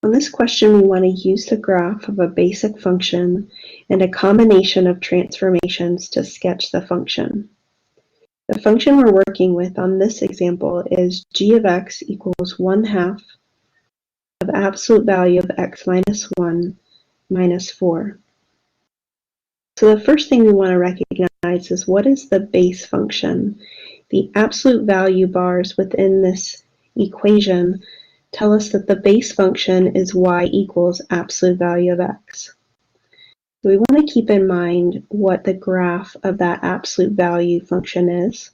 On this question, we want to use the graph of a basic function and a combination of transformations to sketch the function. The function we're working with on this example is g of x equals 1/2 of absolute value of x minus 1 minus 4. So the first thing we want to recognize is what is the base function. The absolute value bars within this equation tell us that the base function is y equals absolute value of x. So we want to keep in mind what the graph of that absolute value function is.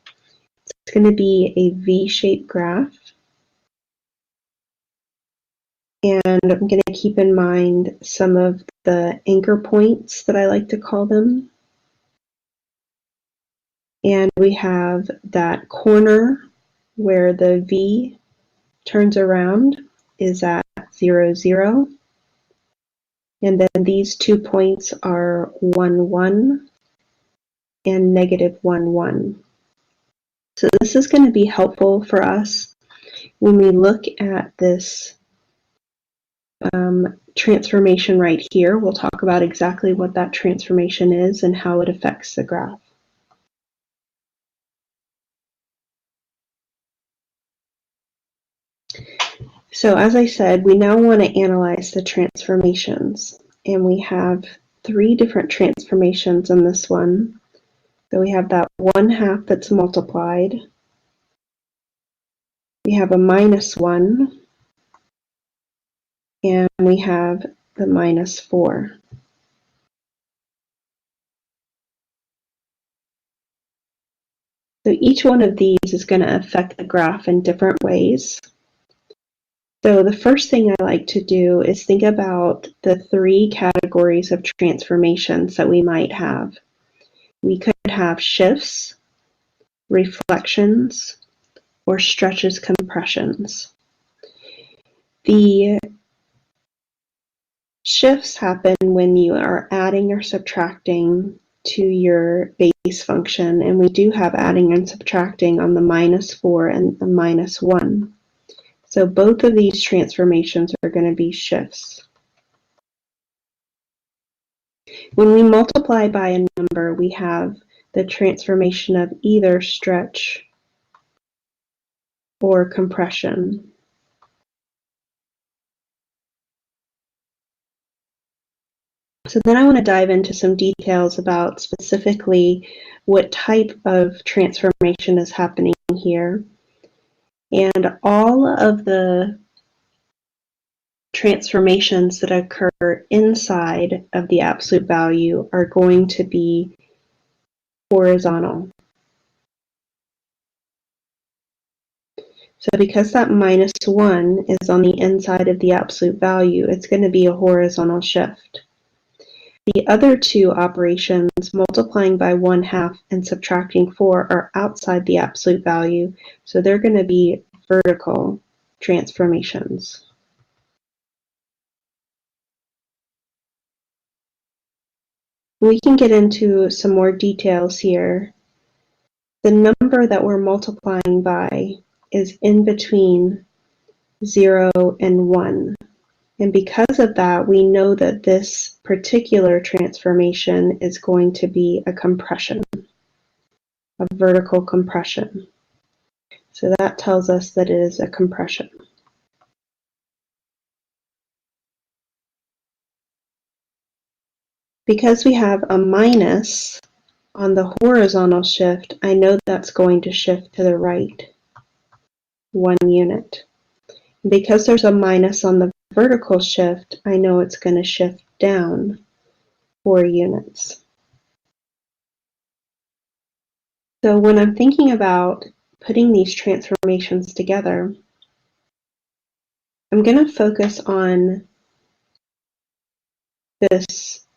It's going to be a V-shaped graph. And I'm going to keep in mind some of the anchor points that I like to call them. And we have that corner where the V turns around is at 0, 0. And then these 2 points are 1, 1 and negative 1, 1. So this is going to be helpful for us when we look at this transformation right here. We'll talk about exactly what that transformation is and how it affects the graph. So as I said, we now want to analyze the transformations, and we have 3 different transformations in this one. So we have that 1/2 that's multiplied. We have a minus 1, and we have the minus 4. So each one of these is going to affect the graph in different ways. So the first thing I like to do is think about the 3 categories of transformations that we might have. We could have shifts, reflections, or stretches, compressions. The shifts happen when you are adding or subtracting to your base function, and we do have adding and subtracting on the minus 4 and the minus 1. So both of these transformations are going to be shifts. When we multiply by a number, we have the transformation of either stretch or compression. So then I want to dive into some details about specifically what type of transformation is happening here. And all of the transformations that occur inside of the absolute value are going to be horizontal. So because that minus 1 is on the inside of the absolute value, it's going to be a horizontal shift. The other 2 operations, multiplying by 1/2 and subtracting 4, are outside the absolute value, so they're going to be vertical transformations. We can get into some more details here. The number that we're multiplying by is in between 0 and 1. And because of that, we know that this particular transformation is going to be a compression, a vertical compression. So that tells us that it is a compression. Because we have a minus on the horizontal shift, I know that's going to shift to the right 1 unit. Because there's a minus on the vertical shift, I know it's going to shift down 4 units. So when I'm thinking about putting these transformations together, I'm going to focus on this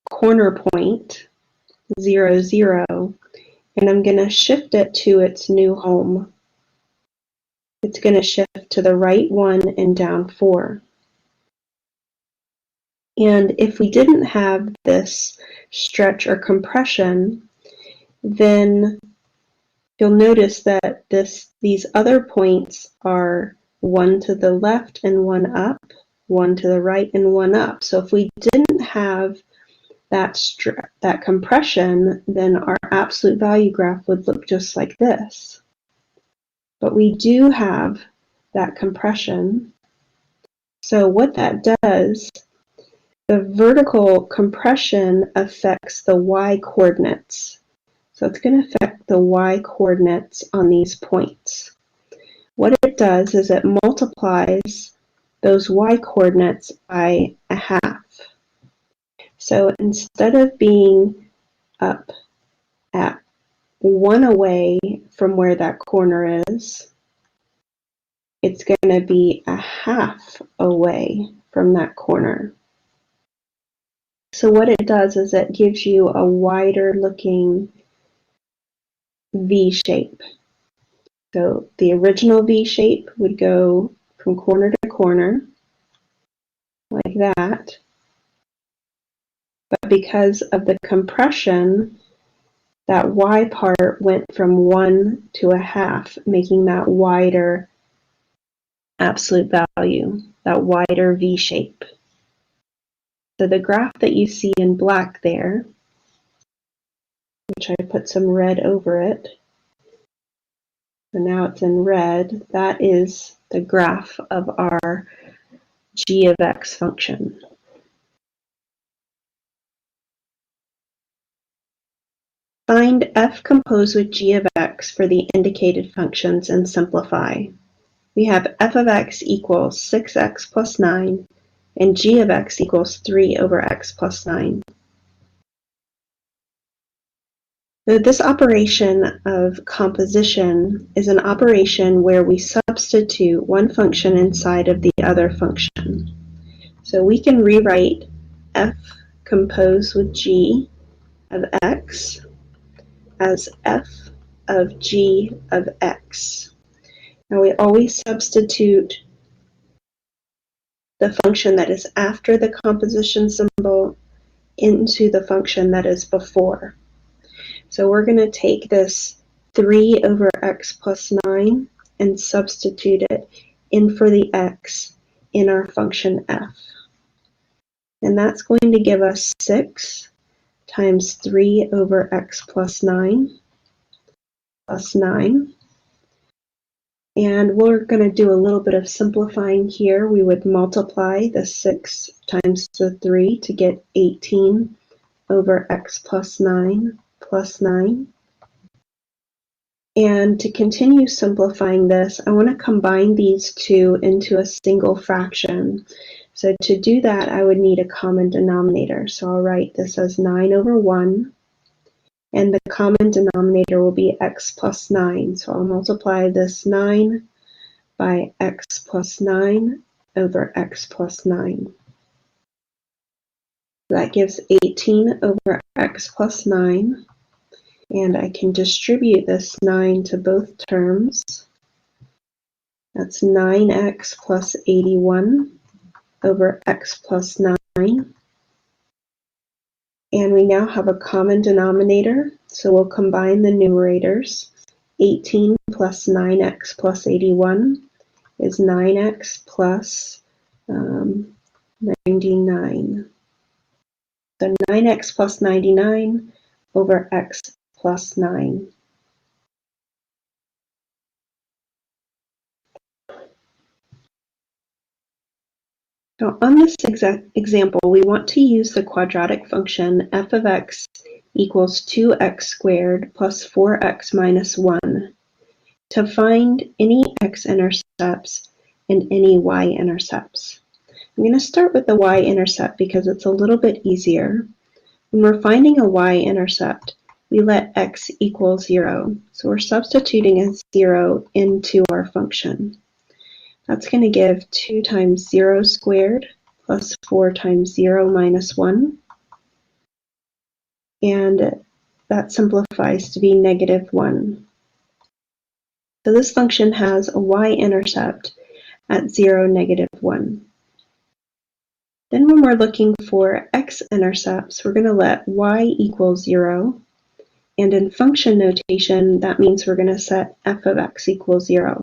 corner point, 0, 0, and I'm going to shift it to its new home. It's going to shift to the right 1 and down 4. And if we didn't have this stretch or compression, then you'll notice that these other points are 1 to the left and 1 up, one to the right and one up. So if we didn't have that compression, then our absolute value graph would look just like this. But we do have that compression. So what that does, the vertical compression affects the y-coordinates. So it's going to affect the y-coordinates on these points. What it does is it multiplies those y-coordinates by a half. So instead of being up at 1 away from where that corner is, it's going to be a half away from that corner. So what it does is it gives you a wider looking V shape. So the original V shape would go from corner to corner, like that. But because of the compression, that Y part went from 1 to a half, making that wider absolute value, that wider V shape. So the graph that you see in black there, which I put some red over it, so now it's in red, that is the graph of our g of x function. Find f composed with g of x for the indicated functions and simplify. We have f of x equals 6x plus 9 and g of x equals 3 over x plus 9. So this operation of composition is an operation where we substitute one function inside of the other function. So we can rewrite f composed with g of x as f of g of x. Now we always substitute the function that is after the composition symbol into the function that is before. So we're going to take this 3 over x plus 9 and substitute it in for the x in our function f. And that's going to give us 6 times 3 over x plus 9 plus 9. And we're going to do a little bit of simplifying here. We would multiply the 6 times the 3 to get 18 over x plus 9 plus 9. And to continue simplifying this, I want to combine these two into a single fraction. So to do that, I would need a common denominator. So I'll write this as 9 over 1. And the common denominator will be x plus 9. So I'll multiply this 9 by x plus 9 over x plus 9. That gives 18 over x plus 9. And I can distribute this 9 to both terms. That's 9x plus 81 over x plus 9. And we now have a common denominator, so we'll combine the numerators. 18 plus 9x plus 81 is 9x plus 99. So 9x plus 99 over x plus 9. So on this example, we want to use the quadratic function f of x equals 2x squared plus 4x minus 1 to find any x-intercepts and any y-intercepts. I'm going to start with the y-intercept because it's a little bit easier. When we're finding a y-intercept, we let x equal 0. So we're substituting a 0 into our function. That's going to give 2 times 0 squared plus 4 times 0 minus 1. And that simplifies to be negative 1. So this function has a y-intercept at 0, negative 1. Then when we're looking for x-intercepts, we're going to let y equal 0. And in function notation, that means we're going to set f of x equals 0.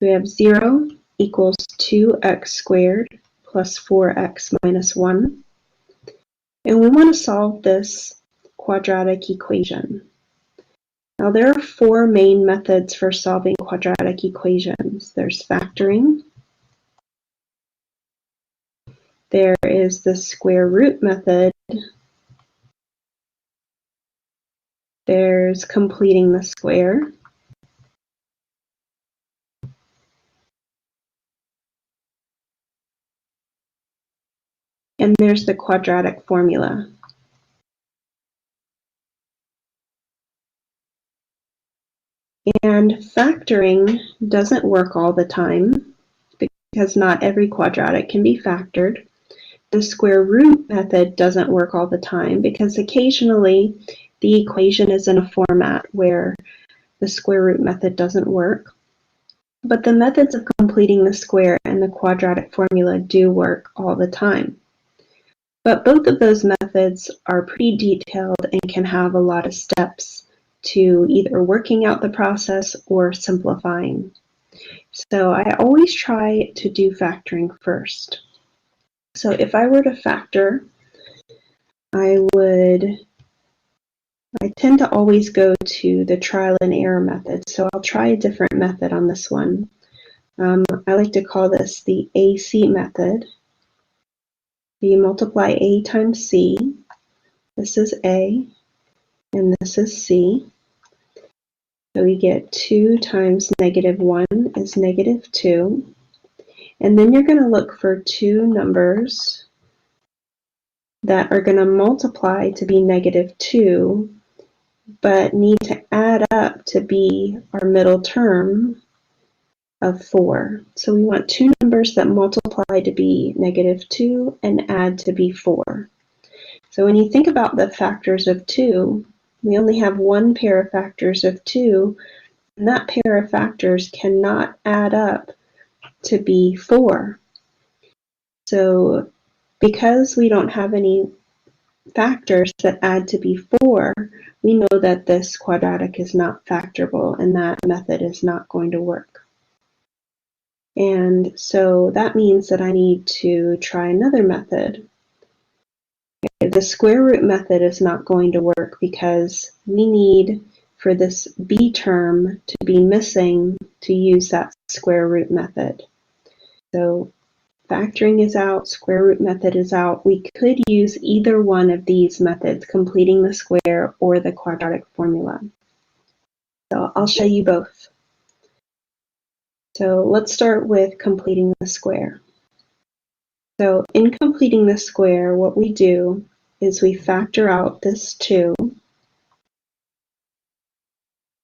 We have 0 equals 2x squared plus 4x minus 1. And we want to solve this quadratic equation. Now there are four main methods for solving quadratic equations. There's factoring, there is the square root method, there's completing the square, and there's the quadratic formula. And factoring doesn't work all the time because not every quadratic can be factored. The square root method doesn't work all the time because occasionally the equation is in a format where the square root method doesn't work. But the methods of completing the square and the quadratic formula do work all the time. But both of those methods are pretty detailed and can have a lot of steps to either working out the process or simplifying. So I always try to do factoring first. So if I were to factor, I tend to always go to the trial and error method. So I'll try a different method on this one. I like to call this the AC method. You multiply A times C. This is A, and this is C. So we get 2 times negative 1 is negative 2. And then you're going to look for two numbers that are going to multiply to be negative 2, but need to add up to be our middle term of 4. So we want two numbers that multiply to be negative 2 and add to be 4. So when you think about the factors of 2, we only have one pair of factors of 2, and that pair of factors cannot add up to be 4. So because we don't have any factors that add to be 4, we know that this quadratic is not factorable and that method is not going to work. And so that means that I need to try another method. The square root method is not going to work because we need for this b term to be missing to use that square root method. So factoring is out, square root method is out. We could use either one of these methods, completing the square or the quadratic formula. So I'll show you both. So let's start with completing the square. So in completing the square, what we do is we factor out this 2,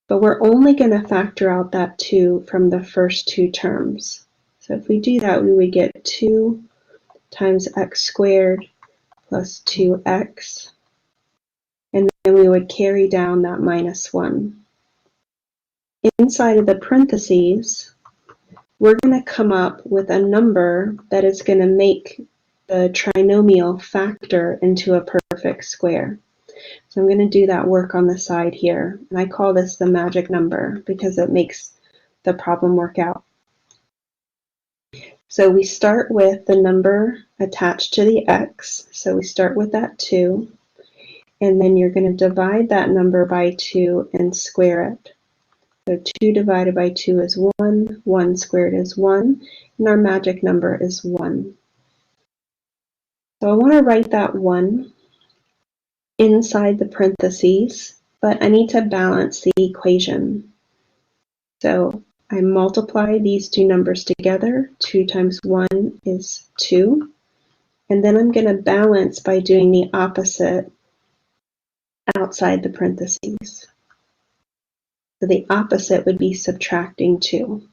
but we're only going to factor out that 2 from the first two terms. So if we do that, we would get 2 times x squared plus 2x, and then we would carry down that minus 1. Inside of the parentheses, we're going to come up with a number that is going to make the trinomial factor into a perfect square. So I'm going to do that work on the side here, and I call this the magic number because it makes the problem work out. So we start with the number attached to the x, so we start with that 2, and then you're going to divide that number by 2 and square it. So 2 divided by 2 is 1, 1 squared is 1, and our magic number is 1. So I want to write that 1 inside the parentheses, but I need to balance the equation. So I multiply these two numbers together. 2 times 1 is 2. And then I'm going to balance by doing the opposite outside the parentheses. So the opposite would be subtracting 2.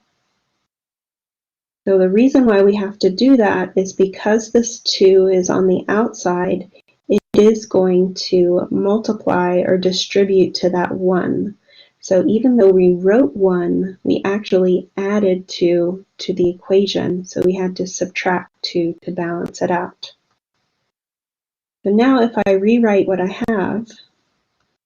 So the reason why we have to do that is because this 2 is on the outside, it is going to multiply or distribute to that 1. So even though we wrote 1, we actually added 2 to the equation, so we had to subtract 2 to balance it out. So now if I rewrite what I have,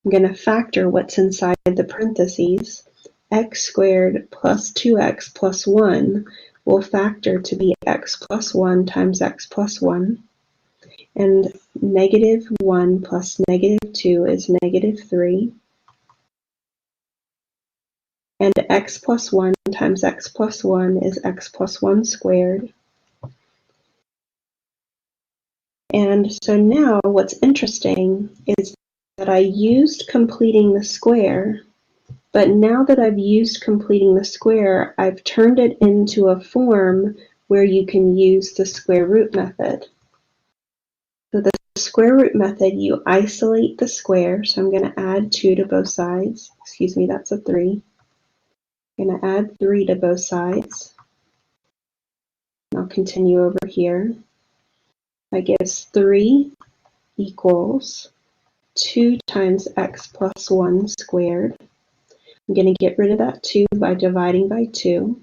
I'm going to factor what's inside the parentheses. X squared plus 2x plus 1 will factor to be x plus 1 times x plus 1, and negative 1 plus negative 2 is negative 3, and x plus 1 times x plus 1 is x plus 1 squared. And so now what's interesting is that I used completing the square, but now that I've used completing the square, I've turned it into a form where you can use the square root method. So the square root method, you isolate the square, so I'm going to add 2 to both sides. Excuse me, that's a 3. I'm going to add 3 to both sides. And I'll continue over here. That gives 3 equals 2 times x plus 1 squared. I'm going to get rid of that 2 by dividing by 2.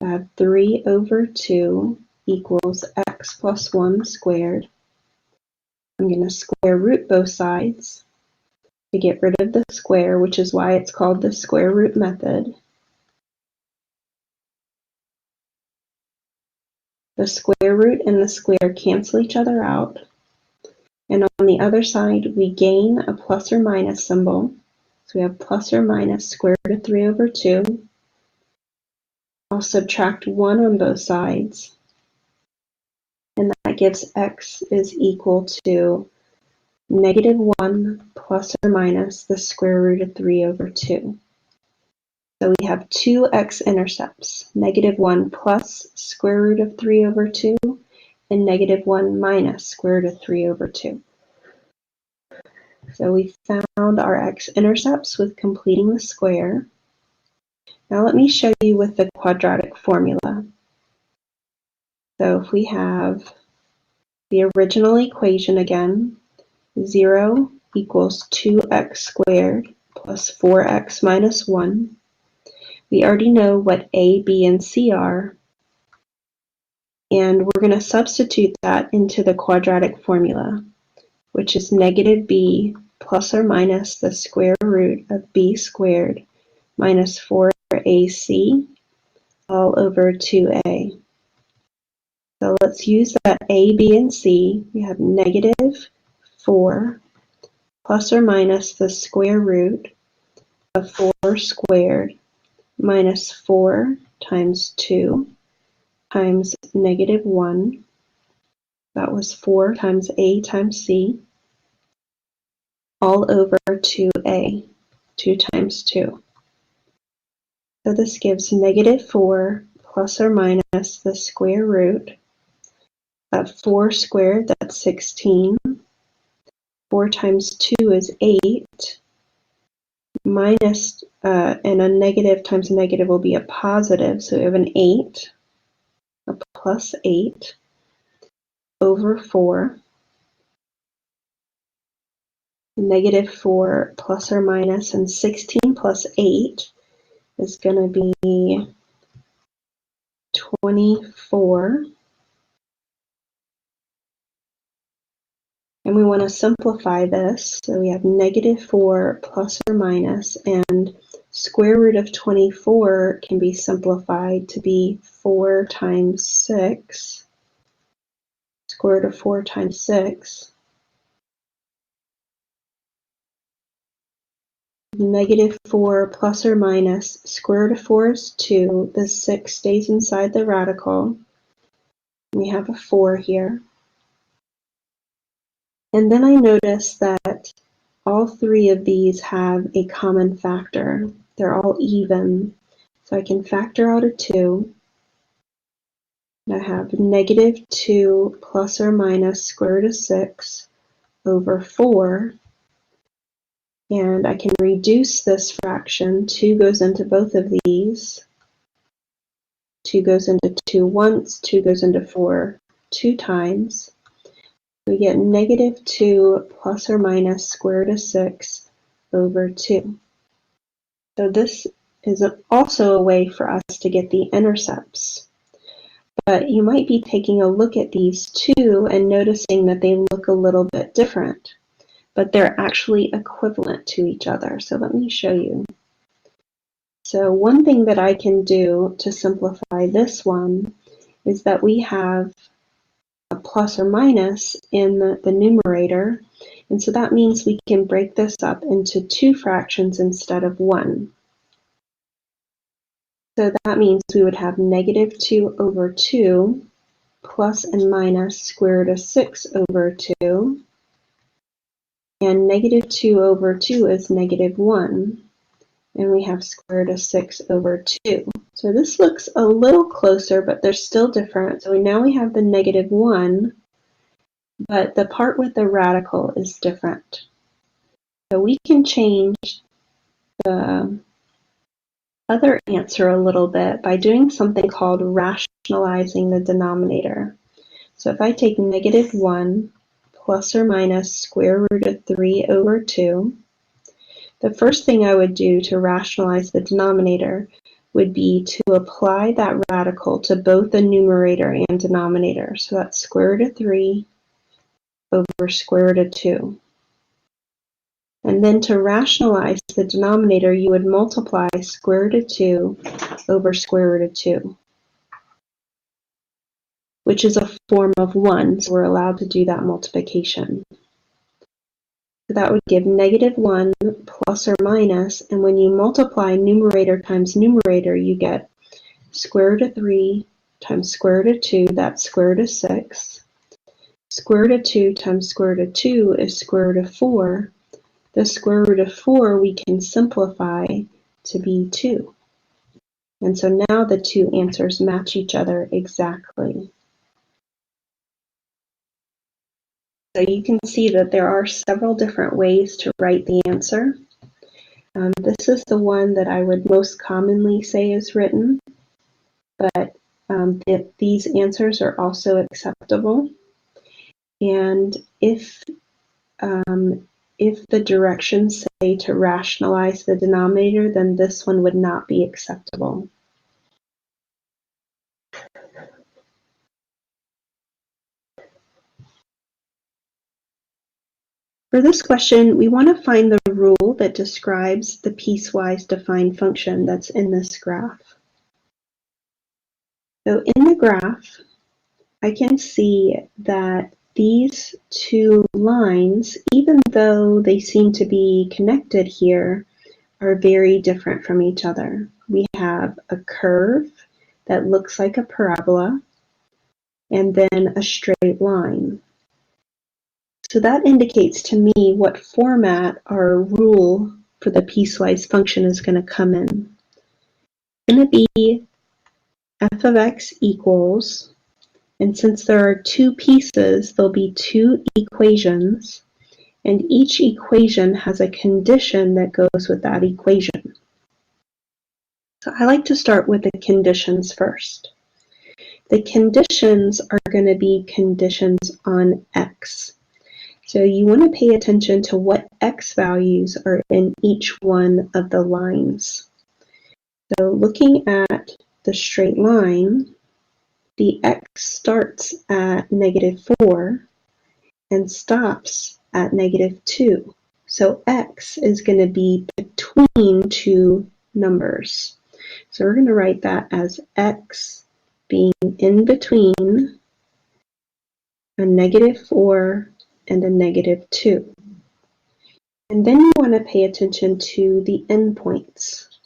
I have 3 over 2 equals x plus 1 squared. I'm going to square root both sides to get rid of the square, which is why it's called the square root method. The square root and the square cancel each other out. And on the other side, we gain a plus or minus symbol. So we have plus or minus square root of 3 over 2. I'll subtract 1 on both sides. And that gives x is equal to negative 1 plus or minus the square root of 3 over 2. So we have two x-intercepts, negative 1 plus square root of 3 over 2, and negative 1 minus square root of 3 over 2. So we found our x-intercepts with completing the square. Now let me show you with the quadratic formula. So if we have the original equation again, 0 equals 2x squared plus 4x minus 1. We already know what a, b, and c are, and we're going to substitute that into the quadratic formula, which is negative b plus or minus the square root of b squared minus 4ac all over 2a. So let's use that a, b, and c. We have negative 4 plus or minus the square root of 4 squared minus 4 times 2 times negative 1. That was 4 times a times c all over 2a, 2 times 2. So this gives negative 4 plus or minus the square root of 4 squared, that's 16. 4 times 2 is 8. Minus, and a negative times a negative will be a positive, so we have an 8, a plus 8, over 4. Negative 4 plus or minus, and 16 plus 8 is going to be 24. And we want to simplify this, so we have negative 4 plus or minus, and square root of 24 can be simplified to be 4 times 6, square root of 4 times 6. Negative 4 plus or minus square root of 4 is 2. The 6 stays inside the radical. We have a 4 here. And then I notice that all three of these have a common factor. They're all even. So I can factor out a 2. I have negative 2 plus or minus square root of 6 over 4. And I can reduce this fraction. 2 goes into both of these. 2 goes into 2 once. 2 goes into 4 2 times. We get negative 2 plus or minus square root of 6 over 2. So this is also a way for us to get the intercepts. But you might be taking a look at these two and noticing that they look a little bit different, but they're actually equivalent to each other. So let me show you. So one thing that I can do to simplify this one is that we have a plus or minus in the numerator, and so that means we can break this up into two fractions instead of one. So that means we would have negative 2 over 2 plus and minus square root of 6 over 2, and negative 2 over 2 is negative 1, and we have square root of 6 over 2. So this looks a little closer, but they're still different. So now we have the negative 1, but the part with the radical is different. So we can change the other answer a little bit by doing something called rationalizing the denominator. So if I take negative 1 plus or minus square root of 3 over 2, the first thing I would do to rationalize the denominator would be to apply that radical to both the numerator and denominator. So that's square root of 3 over square root of 2. And then to rationalize the denominator, you would multiply square root of 2 over square root of 2, which is a form of 1, so we're allowed to do that multiplication. So that would give negative 1 plus or minus, and when you multiply numerator times numerator, you get square root of 3 times square root of 2, that's square root of 6. Square root of 2 times square root of 2 is square root of 4. The square root of 4 we can simplify to be 2. And so now the two answers match each other exactly. So you can see that there are several different ways to write the answer. This is the one that I would most commonly say is written, but these answers are also acceptable. And if the directions say to rationalize the denominator, then this one would not be acceptable. For this question, we want to find the rule that describes the piecewise defined function that's in this graph. So in the graph, I can see that these two lines, even though they seem to be connected here, are very different from each other. We have a curve that looks like a parabola, and then a straight line. So that indicates to me what format our rule for the piecewise function is going to come in. It's going to be f of x equals, and since there are two pieces, there'll be two equations, and each equation has a condition that goes with that equation. So I like to start with the conditions first. The conditions are going to be conditions on x. So you want to pay attention to what x values are in each one of the lines. So looking at the straight line, the x starts at negative 4 and stops at negative 2. So x is going to be between two numbers. So we're going to write that as x being in between a negative 4 and a negative 2. And then you want to pay attention to the endpoints.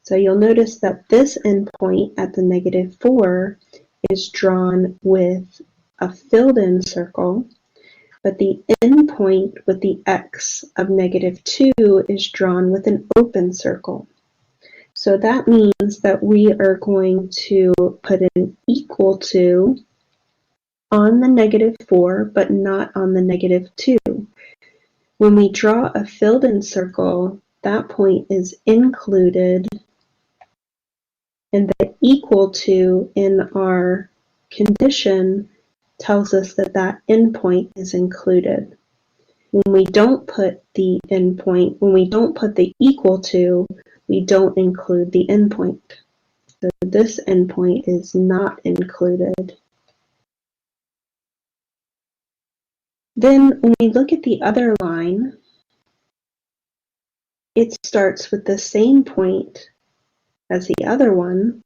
So you'll notice that this endpoint at the negative 4 is drawn with a filled-in circle, but the endpoint with the x of negative 2 is drawn with an open circle. So that means that we are going to put an equal to on the negative 4, but not on the negative 2. When we draw a filled-in circle, that point is included, and the equal to in our condition tells us that that endpoint is included. When we don't put the endpoint, when we don't put the equal to, we don't include the endpoint. So this endpoint is not included. Then when we look at the other line, it starts with the same point as the other one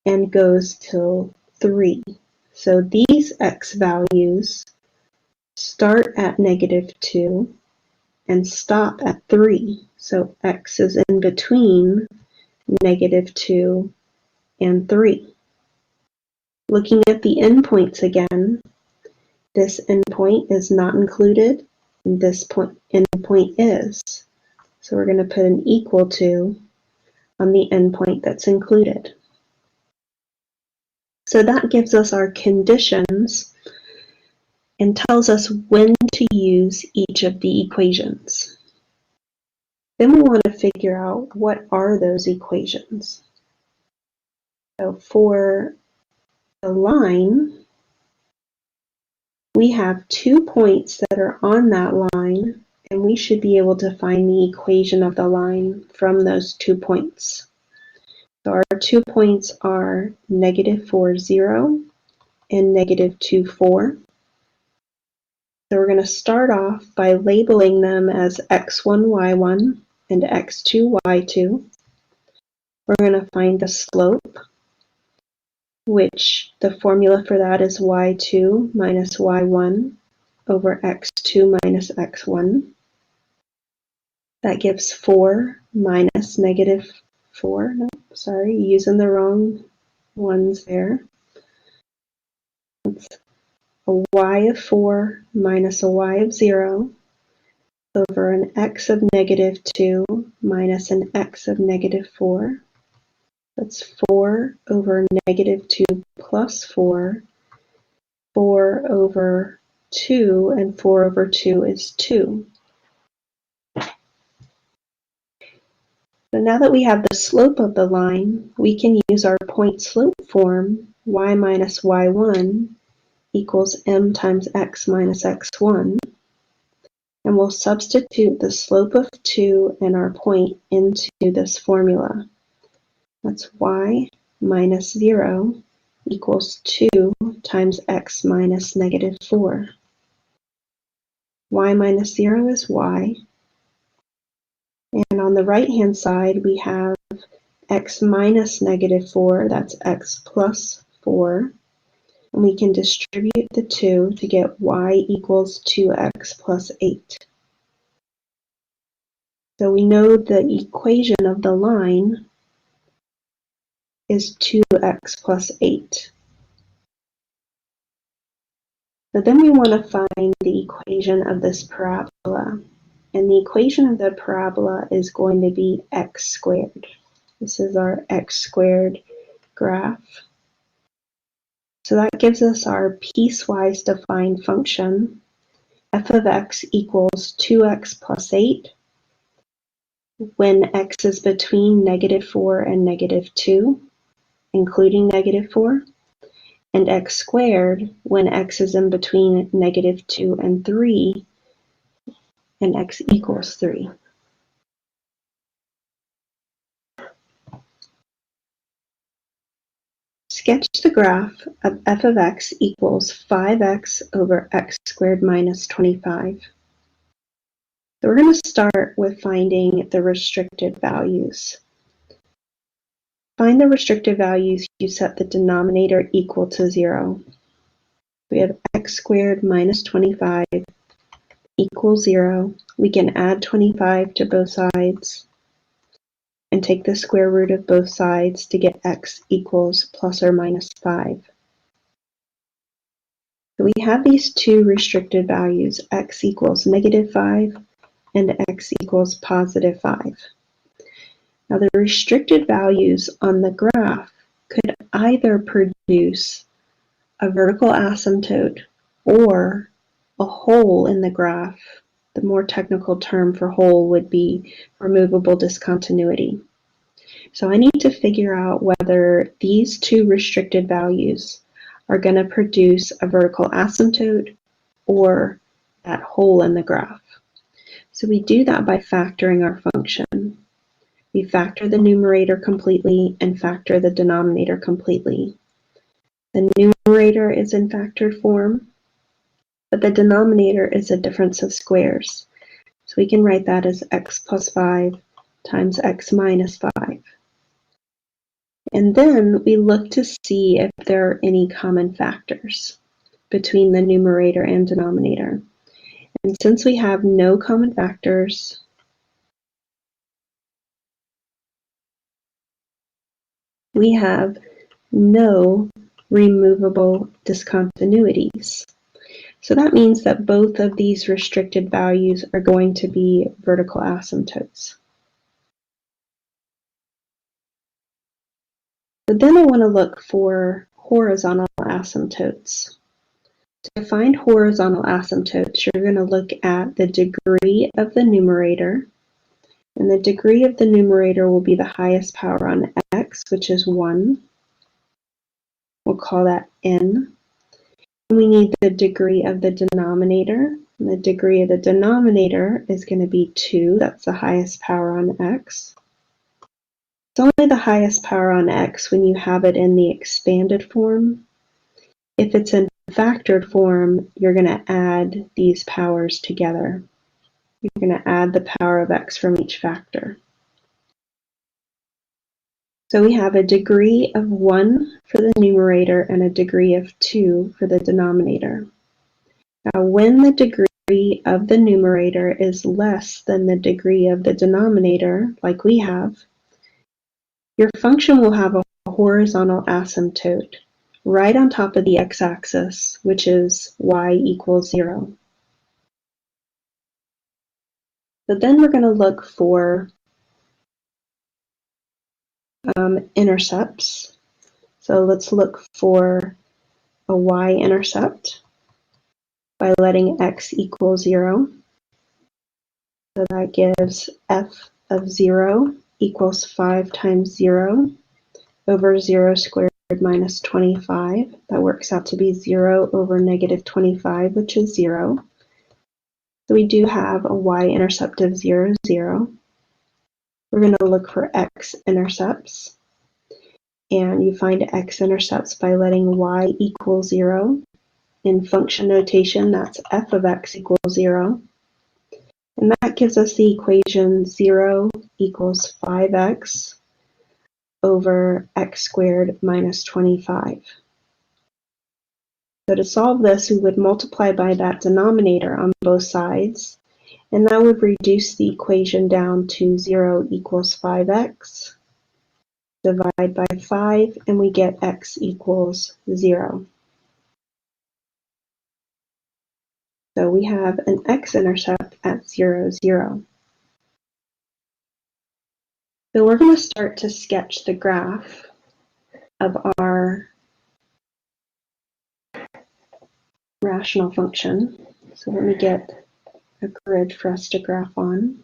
and goes till 3. So these x values start at -2 and stop at 3. So x is in between -2 and 3. Looking at the endpoints again, this endpoint is not included, and this endpoint is. So we're going to put an equal to on the endpoint that's included. So that gives us our conditions and tells us when to use each of the equations. Then we want to figure out what are those equations. So for the line, we have 2 points that are on that line, and we should be able to find the equation of the line from those 2 points. So our 2 points are -4, 0 and -2, 4. So we're going to start off by labeling them as x1, y1 and x2, y2. We're going to find the slope, which the formula for that is y2 minus y1 over x2 minus x1. That gives 4 minus -4. No, sorry, using the wrong ones there. It's a y of 4 minus a y of 0 over an x of -2 minus an x of -4. That's 4 over -2 plus 4. 4 over 2, and 4 over 2 is 2. So now that we have the slope of the line, we can use our point slope form, y minus y1 equals m times x minus x1. And we'll substitute the slope of 2 and our point into this formula. That's y minus 0 equals 2 times x minus -4. Y minus 0 is y. And on the right-hand side, we have x minus -4, that's x plus 4. And we can distribute the 2 to get y equals 2x plus 8. So we know the equation of the line is 2x plus 8. So then we want to find the equation of this parabola. And the equation of the parabola is going to be x squared. This is our x squared graph. So that gives us our piecewise defined function. F of x equals 2x plus 8 when x is between -4 and -2, including -4, and x squared when x is in between -2 and 3, and x equals 3. Sketch the graph of f of x equals 5x over x squared minus 25. So we're going to start with finding the restricted values. Find the restricted values, you set the denominator equal to 0. We have x squared minus 25 equals 0. We can add 25 to both sides and take the square root of both sides to get x equals plus or minus 5. So we have these two restricted values, x equals -5 and x equals positive 5. Now the restricted values on the graph could either produce a vertical asymptote or a hole in the graph. The more technical term for hole would be removable discontinuity. So I need to figure out whether these two restricted values are going to produce a vertical asymptote or that hole in the graph. So we do that by factoring our function. We factor the numerator completely and factor the denominator completely. The numerator is in factored form, but the denominator is a difference of squares. So we can write that as x plus 5 times x minus 5. And then we look to see if there are any common factors between the numerator and denominator. And since we have no common factors, we have no removable discontinuities. So that means that both of these restricted values are going to be vertical asymptotes. But then I want to look for horizontal asymptotes. To find horizontal asymptotes, you're going to look at the degree of the numerator, and the degree of the numerator will be the highest power on x, which is 1. We'll call that n. And we need the degree of the denominator, and the degree of the denominator is going to be 2. That's the highest power on x. It's only the highest power on x when you have it in the expanded form. If it's in factored form, you're going to add these powers together. You're going to add the power of x from each factor. So we have a degree of 1 for the numerator and a degree of 2 for the denominator. Now, when the degree of the numerator is less than the degree of the denominator, like we have, your function will have a horizontal asymptote right on top of the x-axis, which is y equals 0. But then we're going to look for intercepts. So let's look for a y-intercept by letting x equal 0. So that gives f of 0 equals 5 times 0 over 0 squared minus 25. That works out to be 0 over negative 25, which is 0. So we do have a y-intercept of 0, 0. We're going to look for x-intercepts. And you find x-intercepts by letting y equal 0. In function notation, that's f of x equals 0. And that gives us the equation 0 equals 5x over x squared minus 25. So to solve this, we would multiply by that denominator on both sides, and that would reduce the equation down to 0 equals 5x. Divide by 5, and we get x equals 0. So we have an x-intercept at 0, 0. So we're going to start to sketch the graph of our rational function. So let me get a grid for us to graph on.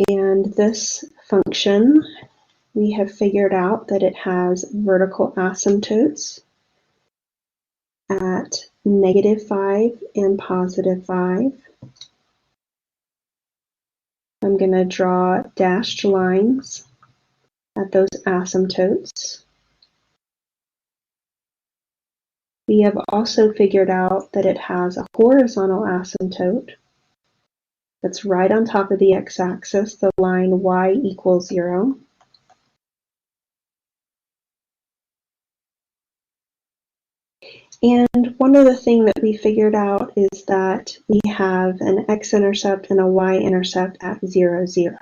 And this function, we have figured out that it has vertical asymptotes at -5 and +5. I'm going to draw dashed lines at those asymptotes. We have also figured out that it has a horizontal asymptote that's right on top of the x-axis, the line y equals 0. And one other thing that we figured out is that we have an x-intercept and a y-intercept at 0, 0.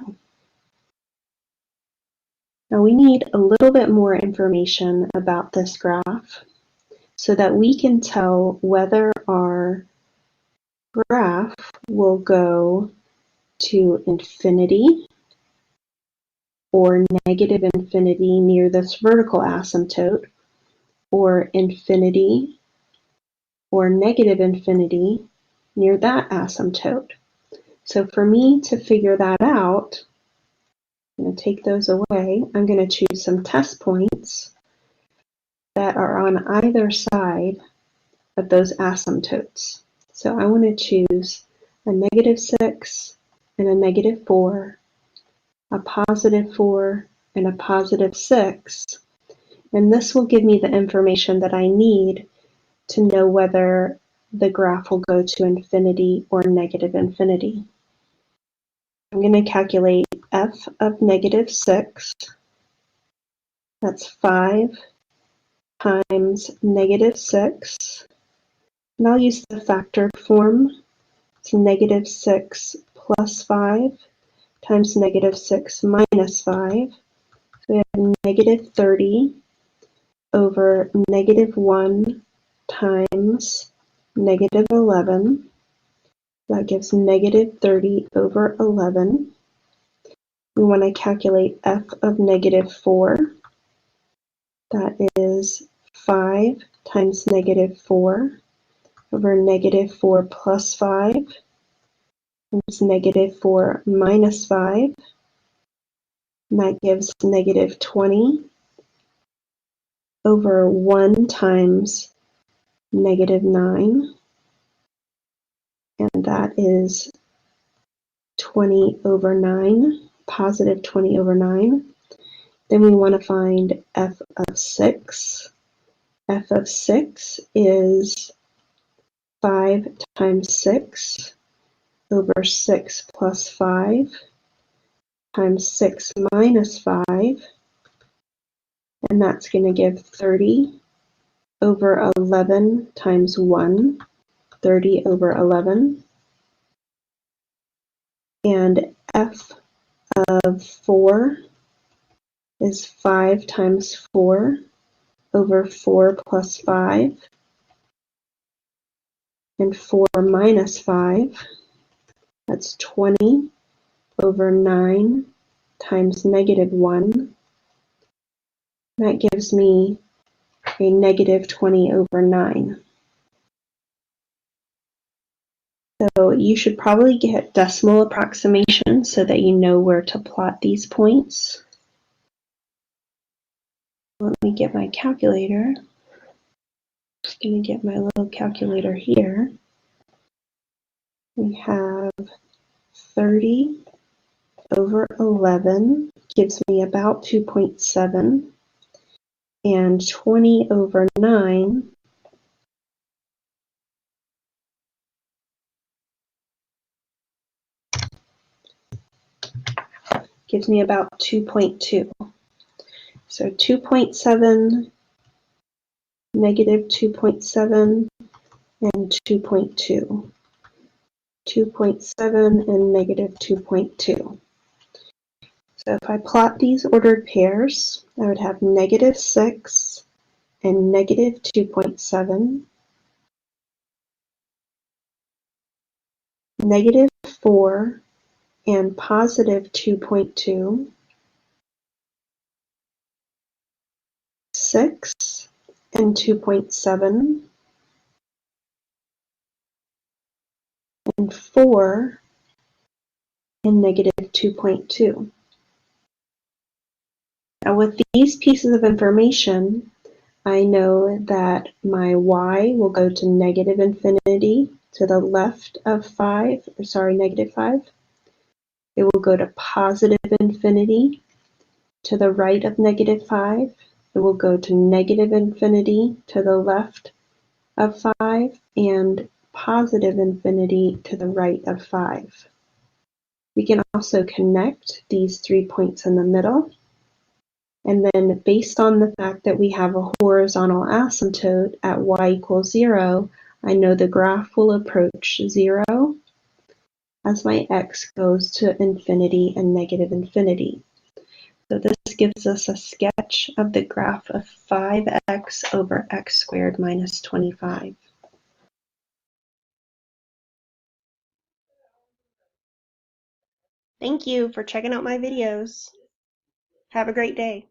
Now we need a little bit more information about this graph so that we can tell whether our graph will go to infinity or negative infinity near this vertical asymptote, or infinity or negative infinity near that asymptote. So for me to figure that out, I'm going to take those away. I'm going to choose some test points that are on either side of those asymptotes. So I want to choose a -6 and a -4, a +4 and a +6, and this will give me the information that I need to know whether the graph will go to infinity or negative infinity. I'm going to calculate f of negative 6. That's 5 times negative 6. And I'll use the factored form. It's negative 6 plus 5 times negative 6 minus 5. So we have negative 30 over negative 1 times negative 11. That gives negative 30 over 11. We want to calculate f of negative 4. That is 5 times negative 4 over negative 4 plus 5 times negative 4 minus 5. And that gives negative 20 over 1 times negative 9. And that is 20 over 9, positive 20 over 9. Then we want to find f of 6. F of 6 is 5 times 6 over 6 plus 5 times 6 minus 5. And that's going to give 30 over 11 times 1, 30 over 11. And f of 4 is 5 times 4 over 4 plus 5, and 4 minus 5, that's 20 over 9 times negative 1. That gives me a negative 20 over 9. So you should probably get decimal approximations so that you know where to plot these points. Let me get my calculator. Just going to get my little calculator here. We have 30 over 11 gives me about 2.7, and 20 over 9 gives me about 2.2. So 2.7, negative 2.7, and 2.2. 2.7 and negative 2.2. So if I plot these ordered pairs, I would have negative 6 and negative 2.7, negative 4 and positive 2.2, 6 and 2.7, and 4 and negative 2.2. Now with these pieces of information, I know that my y will go to negative infinity to the left of 5, or sorry, negative 5. It will go to positive infinity to the right of negative 5. It will go to negative infinity to the left of 5, and positive infinity to the right of 5. We can also connect these 3 points in the middle. And then based on the fact that we have a horizontal asymptote at y equals 0, I know the graph will approach 0 as my x goes to infinity and negative infinity. So this gives us a sketch of the graph of 5x over x squared minus 25. Thank you for checking out my videos. Have a great day.